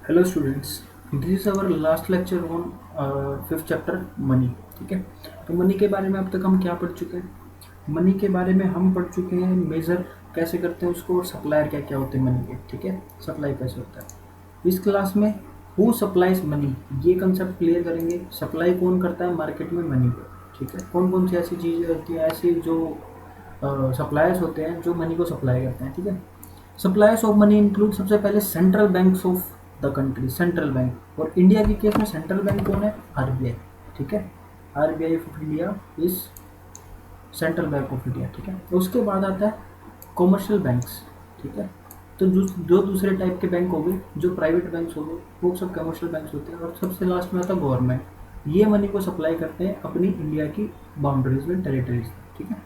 Hello students, this is our last lecture on fifth chapter money. ठीक है, तो money के बारे में अब तक हम क्या पढ़ चुके हैं? मनी के बारे में हम पढ़ चुके हैं मेज़र कैसे करते हैं उसको, और सप्लायर क्या क्या होते हैं मनी के। ठीक है, सप्लाई कैसे होता है। इस क्लास में हु सप्लाइज मनी ये कंसेप्ट क्लियर करेंगे। सप्लाई कौन करता है मार्केट में मनी को। ठीक है, कौन कौन सी ऐसी चीज़ें होती हैं, ऐसी जो सप्लायर्स होते हैं जो मनी को सप्लाई करते हैं। ठीक है, सप्लायर्स ऑफ मनी इंक्लूड सबसे पहले central banks of the country, central bank. और इंडिया के केस में सेंट्रल बैंक कौन है? आरबीआई। ठीक है, RBI of India is central bank of India. ठीक है, तो उसके बाद आता है कॉमर्शियल बैंक्स। ठीक है, तो जो दूसरे टाइप के बैंक हो गए, जो प्राइवेट बैंक्स हो गए, वो सब कमर्शियल बैंक्स होते हैं। और सबसे लास्ट में आता है गवर्नमेंट। ये मनी को सप्लाई करते हैं अपनी इंडिया की बाउंड्रीज में, टेरिटरीज। ठीक है,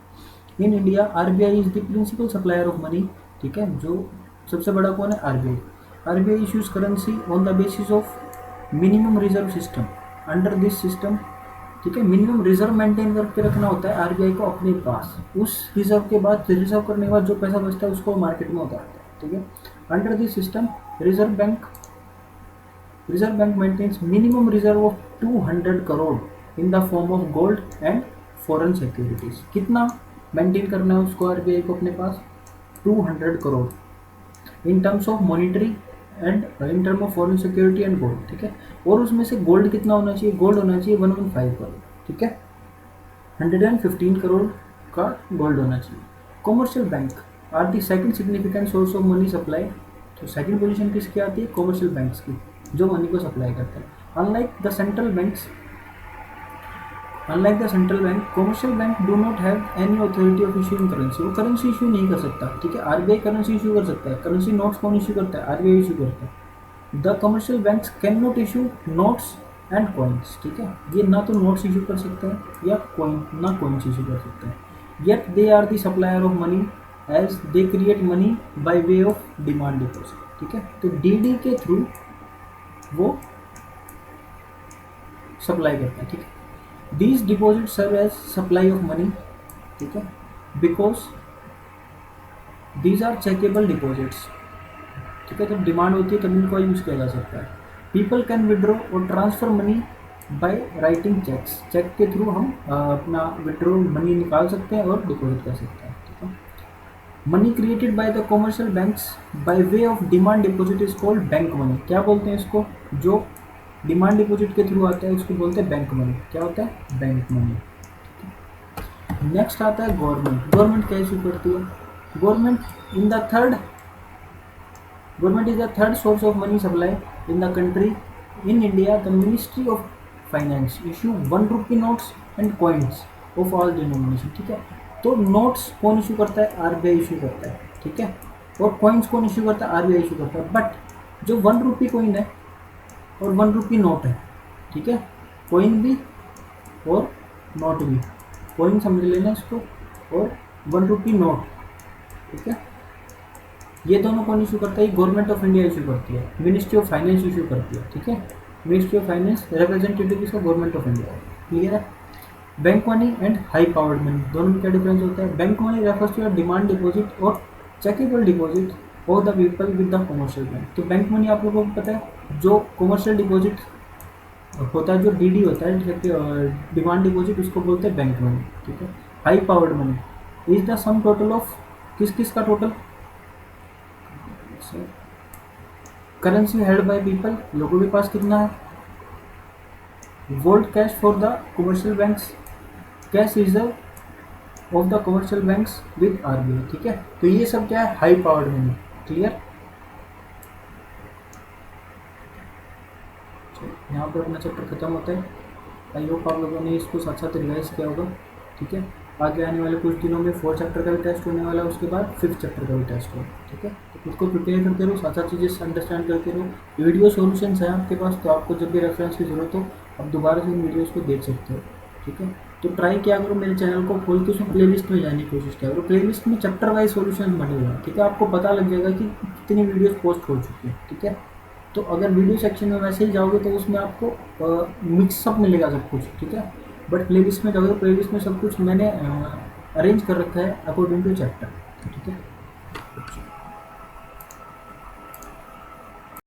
in India RBI is the principal supplier of money. ठीक है, जो सबसे बड़ा कौन है? RBI. RBI issues currency on the basis of minimum reserve system. Under this system, ठीक है, मिनिमम रिजर्व मेंटेन करके रखना होता है आरबीआई को अपने पास। उस रिजर्व के बाद, रिजर्व करने के बाद जो पैसा बचता है उसको मार्केट में उतारता है। ठीक है, under this system reserve bank maintains minimum reserve of 200 crore in the form of gold and foreign securities. कितना मेंटेन करना है उसको आरबीआई को अपने पास? 200 crore in terms of monetary and in term of foreign security and gold. ठीक है, और उसमें से गोल्ड कितना होना चाहिए? गोल्ड होना चाहिए 115 करोड़। ठीक है, 115 करोड़ का गोल्ड होना चाहिए। Commercial bank are the second significant source of money supply. तो सेकंड पोजीशन किसकी आती है? कॉमर्शियल बैंक्स की, जो मनी को सप्लाई करते हैं। Unlike the central banks, commercial bank do not have any authority of issuing currency. वो करेंसी इशू नहीं कर सकता। ठीक है, आरबीआई करेंसी इशू कर सकता है। करेंसी नोट्स कौन इशू करता है? आरबीआई इशू करता है। The commercial banks can not issue notes and coins. ठीक है, ये ना तो नोट्स इशू कर सकते हैं या कॉइन्स इशू कर सकते हैं। Yet they are the supplier of money as they create money by way of demand deposit. ठीक है, तो डीडी के थ्रू वो सप्लाई करते हैं। ठीक है, these deposits serve as supply of money. ठीक है, because these are checkable deposits. ठीक है, जब डिमांड होती है तब इनको यूज किया जा सकता है। पीपल कैन विड्रॉ और transfer money by writing cheques. Cheque के थ्रू हम अपना विड्रॉ मनी निकाल सकते हैं और डिपॉजिट कर सकते हैं। ठीक है, money created by the commercial banks by way of demand deposit is called bank money. क्या बोलते हैं इसको? जो डिमांड डिपॉजिट के थ्रू आता है उसको बोलते हैं बैंक मनी। क्या होता है? Bank money. नेक्स्ट आता है गवर्नमेंट। गवर्नमेंट क्या इशू करती है? Government is the third source of money supply in the country. In India the ministry of finance issue 1 rupee notes and coins of all denomination. ठीक है, तो notes कौन issue करता है? आरबीआई इशू करता है। ठीक है, और कॉइन्स कौन इशू करता है? आरबीआई इशू करता है। बट जो 1 रुपी कॉइन है और 1 रुपी नोट है, ठीक है, कॉइन भी और नोट भी। कॉइन समझ लेना इसको, और 1 रुपी नोट। ठीक है, ये दोनों कौन इशू करता है? गवर्नमेंट ऑफ इंडिया इशू करती है। मिनिस्ट्री ऑफ फाइनेंस इशू करती है। ठीक है, मिनिस्ट्री ऑफ फाइनेंस रिप्रेजेंटेटिव इसका गवर्नमेंट ऑफ इंडिया है। क्लियर है? Bank money and high powered money, दोनों में क्या डिफरेंस होता है? Bank money refers to demand deposit और चेकेबल डिपॉजिट और the people with the commercial bank. तो बैंक मनी आप लोगों को पता है, जो कॉमर्शियल डिपॉजिट होता है, जो डीडी होता है, डिमांड डिपॉजिट, उसको बोलते हैं बैंक मनी। ठीक है, high powered money is the sum total of किस का total? Currency held by people, लोगों के पास कितना है? Gold cash for the commercial banks, cash reserve of the commercial banks with RBI. ठीक है, तो ये सब क्या है? High powered money. क्लियर? यहाँ पर अपना चैप्टर खत्म होता है। आई होप आप लोगों ने इसको साथ साथ रिवाइज किया होगा। ठीक है, आगे आने वाले कुछ दिनों में 4th चैप्टर का भी टेस्ट होने वाला है, उसके बाद 5th चैप्टर का भी टेस्ट होगा। ठीक है, तो खुद को प्रिपेयर करते रहो, साथ साथ चीज़ें अंडरस्टैंड करते रहो। वीडियो सॉल्यूशंस हैं आपके पास, तो आपको जब भी रेफरेंस की ज़रूरत हो आप दोबारा से इन वीडियोज़ को देख सकते हो। ठीक है, तो ट्राई किया करो, मेरे चैनल को खोल के उसमें प्लेलिस्ट में जाने की कोशिश किया करो। प्लेलिस्ट में चैप्टर वाइज सॉल्यूशन बने हुए हैं। ठीक है, आपको पता लग जाएगा कि कितनी वीडियोज़ पोस्ट हो चुकी है। ठीक है, तो अगर वीडियो सेक्शन में वैसे ही जाओगे तो उसमें आपको मिक्सअप मिलेगा सब कुछ। ठीक है, बट प्लेलिस्ट में जाओगे तो प्लेलिस्ट में सब कुछ मैंने अरेंज कर रखा है अकॉर्डिंग टू चैप्टर। ठीक है,